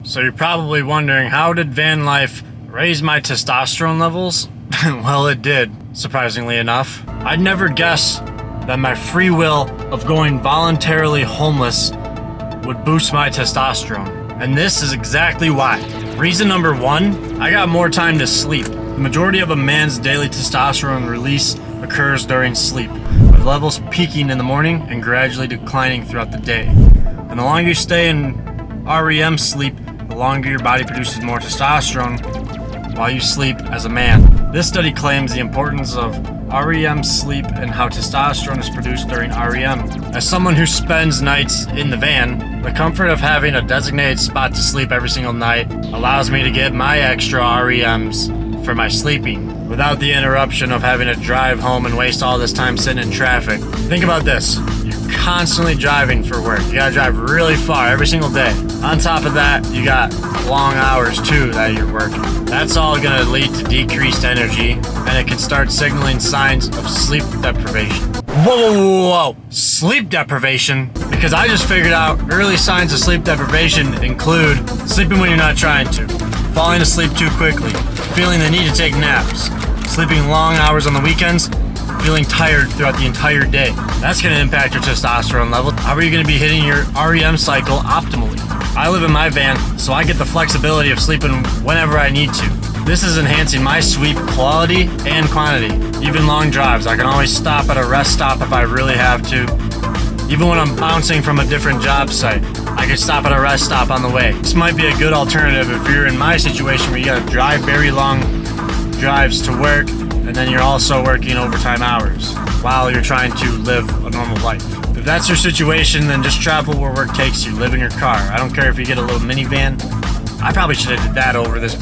So you're probably wondering, how did van life raise my testosterone levels? Well, it did, surprisingly enough. I'd never guess that my free will of going voluntarily homeless would boost my testosterone. And this is exactly why. Reason number one, I got more time to sleep. The majority of a man's daily testosterone release occurs during sleep, with levels peaking in the morning and gradually declining throughout the day. And the longer you stay in REM sleep, the longer your body produces more testosterone while you sleep as a man. This study claims the importance of REM sleep and how testosterone is produced during REM. As someone who spends nights in the van, the comfort of having a designated spot to sleep every single night allows me to get my extra REMs for my sleeping without the interruption of having to drive home and waste all this time sitting in traffic. Think about this. You're constantly driving for work. You gotta drive really far every single day. On top of that, you got long hours too that you're working. That's all gonna lead to decreased energy, and it can start signaling signs of sleep deprivation. Whoa, sleep deprivation? Because I just figured out early signs of sleep deprivation include sleeping when you're not trying to, falling asleep too quickly, feeling the need to take naps, sleeping long hours on the weekends, feeling tired throughout the entire day. That's going to impact your testosterone level. How are you going to be hitting your REM cycle optimally? I live in my van, so I get the flexibility of sleeping whenever I need to. This is enhancing my sleep quality and quantity. Even long drives, I can always stop at a rest stop if I really have to. Even when I'm bouncing from a different job site, I can stop at a rest stop on the way. This might be a good alternative if you're in my situation where you gotta drive very long drives to work, and then you're also working overtime hours while you're trying to live a normal life. If that's your situation, then just travel where work takes you. Live in your car. I don't care if you get a little minivan. I probably should have did that over this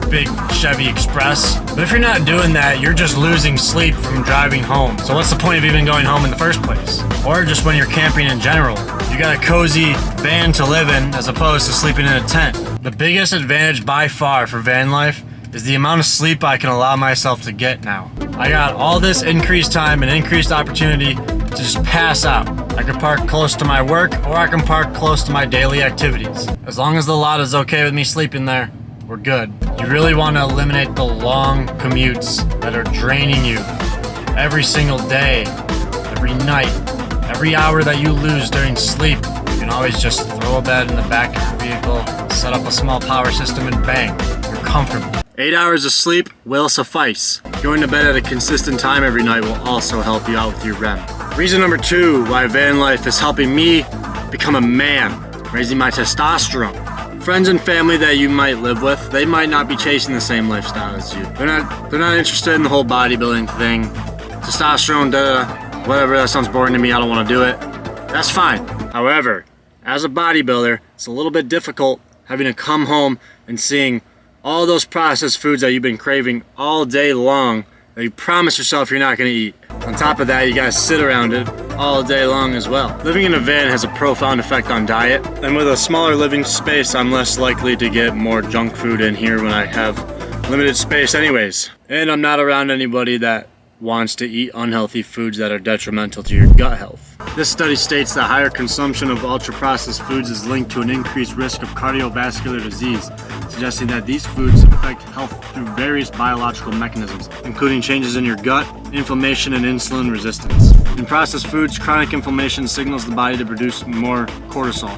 big Chevy Express. But if you're not doing that, you're just losing sleep from driving home. So what's the point of even going home in the first place? Or just when you're camping in general. You got a cozy van to live in as opposed to sleeping in a tent. The biggest advantage by far for van life is the amount of sleep I can allow myself to get now. I got all this increased time and increased opportunity to just pass out. I can park close to my work, or I can park close to my daily activities. As long as the lot is okay with me sleeping there, we're good. You really want to eliminate the long commutes that are draining you every single day, every night, every hour that you lose during sleep. You can always just throw a bed in the back of your vehicle, set up a small power system, and bang, you're comfortable. 8 hours of sleep will suffice. Going to bed at a consistent time every night will also help you out with your REM. Reason number two why van life is helping me become a man, raising my testosterone. Friends and family that you might live with, they might not be chasing the same lifestyle as you. They're not interested in the whole bodybuilding thing. Testosterone, whatever, that sounds boring to me, I don't want to do it. That's fine. However, as a bodybuilder, it's a little bit difficult having to come home and seeing all those processed foods that you've been craving all day long that you promise yourself you're not going to eat. On top of that, you gotta sit around it all day long as well. Living in a van has a profound effect on diet, and with a smaller living space, I'm less likely to get more junk food in here when I have limited space anyways. And I'm not around anybody that wants to eat unhealthy foods that are detrimental to your gut health. This study states that higher consumption of ultra-processed foods is linked to an increased risk of cardiovascular disease, suggesting that these foods affect health through various biological mechanisms, including changes in your gut, inflammation, and insulin resistance. In processed foods, chronic inflammation signals the body to produce more cortisol,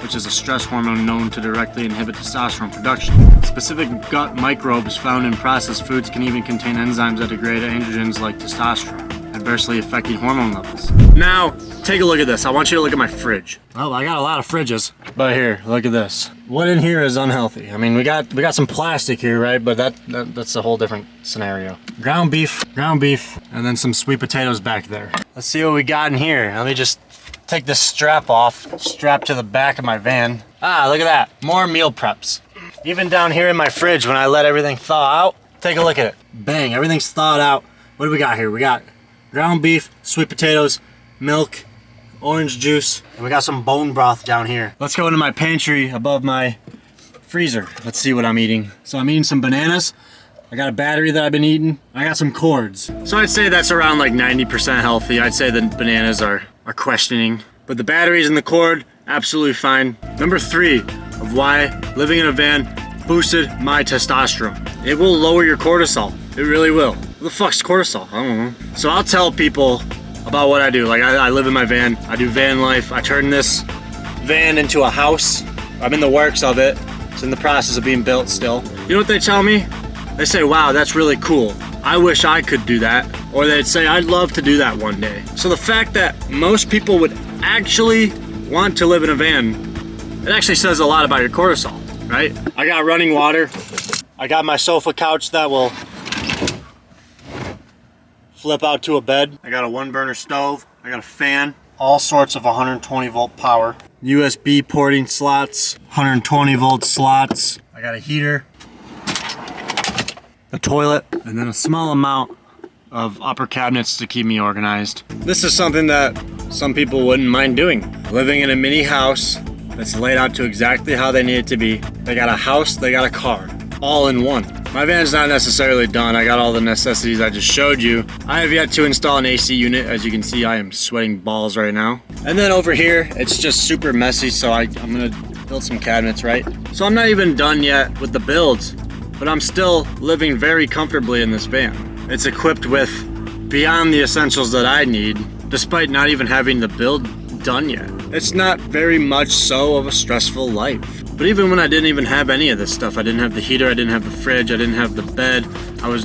which is a stress hormone known to directly inhibit testosterone production. Specific gut microbes found in processed foods can even contain enzymes that degrade androgens like testosterone, adversely affecting hormone levels. Now, take a look at this. I want you to look at my fridge. Oh, I got a lot of fridges. But here, look at this. What in here is unhealthy? I mean, we got some plastic here, right? But that's a whole different scenario. Ground beef, and then some sweet potatoes back there. Let's see what we got in here. Let me just take this strap off, strap to the back of my van. Ah, look at that. More meal preps. Even down here in my fridge, when I let everything thaw out, take a look at it. Bang, everything's thawed out. What do we got here? We got ground beef, sweet potatoes, milk, orange juice, and we got some bone broth down here. Let's go into my pantry above my freezer. Let's see what I'm eating. So I'm eating some bananas. I got a battery that I've been eating. I got some cords. So I'd say that's around like 90% healthy. I'd say the bananas are questioning. But the batteries and the cord, absolutely fine. Number 3, of why living in a van boosted my testosterone. It will lower your cortisol. It really will. What the fuck's cortisol? I don't know. So I'll tell people about what I do. Like I live in my van. I do van life. I turn this van into a house. I'm in the works of it. It's in the process of being built still. You know what they tell me? They say, wow, that's really cool. I wish I could do that. Or they'd say, I'd love to do that one day. So the fact that most people would actually want to live in a van, it actually says a lot about your cortisol, right? I got running water. I got my sofa couch that will flip out to a bed. I got a 1-burner stove. I got a fan. All sorts of 120 volt power. USB porting slots, 120 volt slots. I got a heater, a toilet, and then a small amount of upper cabinets to keep me organized. This is something that some people wouldn't mind doing. Living in a mini house that's laid out to exactly how they need it to be. They got a house, they got a car, all in one. My van's not necessarily done. I got all the necessities I just showed you. I have yet to install an AC unit. As you can see, I am sweating balls right now. And then over here, it's just super messy, so I'm gonna build some cabinets, right? So I'm not even done yet with the builds, but I'm still living very comfortably in this van. It's equipped with beyond the essentials that I need, despite not even having the build done yet. It's not very much so of a stressful life. But even when I didn't even have any of this stuff, I didn't have the heater, I didn't have the fridge, I didn't have the bed,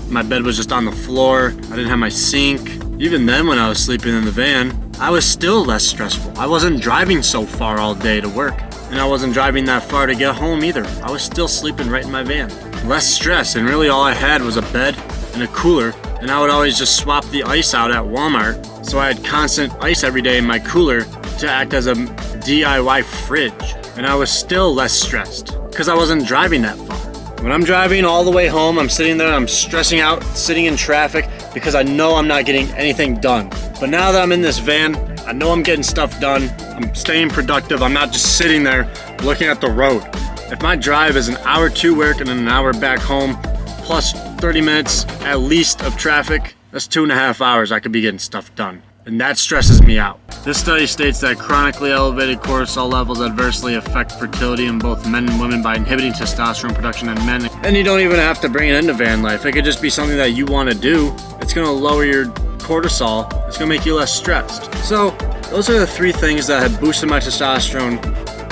my bed was just on the floor, I didn't have my sink. Even then when I was sleeping in the van, I was still less stressful. I wasn't driving so far all day to work, and I wasn't driving that far to get home either. I was still sleeping right in my van. Less stress, and really all I had was a bed and a cooler, and I would always just swap the ice out at Walmart, so I had constant ice every day in my cooler to act as a DIY fridge. And I was still less stressed because I wasn't driving that far. When I'm driving all the way home, I'm sitting there, I'm stressing out, sitting in traffic because I know I'm not getting anything done. But now that I'm in this van, I know I'm getting stuff done. I'm staying productive. I'm not just sitting there looking at the road. If my drive is an hour to work and then an hour back home, plus 30 minutes at least of traffic, that's 2.5 hours I could be getting stuff done. And that stresses me out. This study states that chronically elevated cortisol levels adversely affect fertility in both men and women by inhibiting testosterone production in men. And you don't even have to bring it into van life. It could just be something that you want to do. It's going to lower your cortisol. It's going to make you less stressed. So those are the 3 things that have boosted my testosterone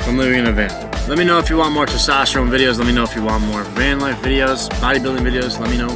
from living in a van. Let me know if you want more testosterone videos. Let me know if you want more van life videos, bodybuilding videos. Let me know.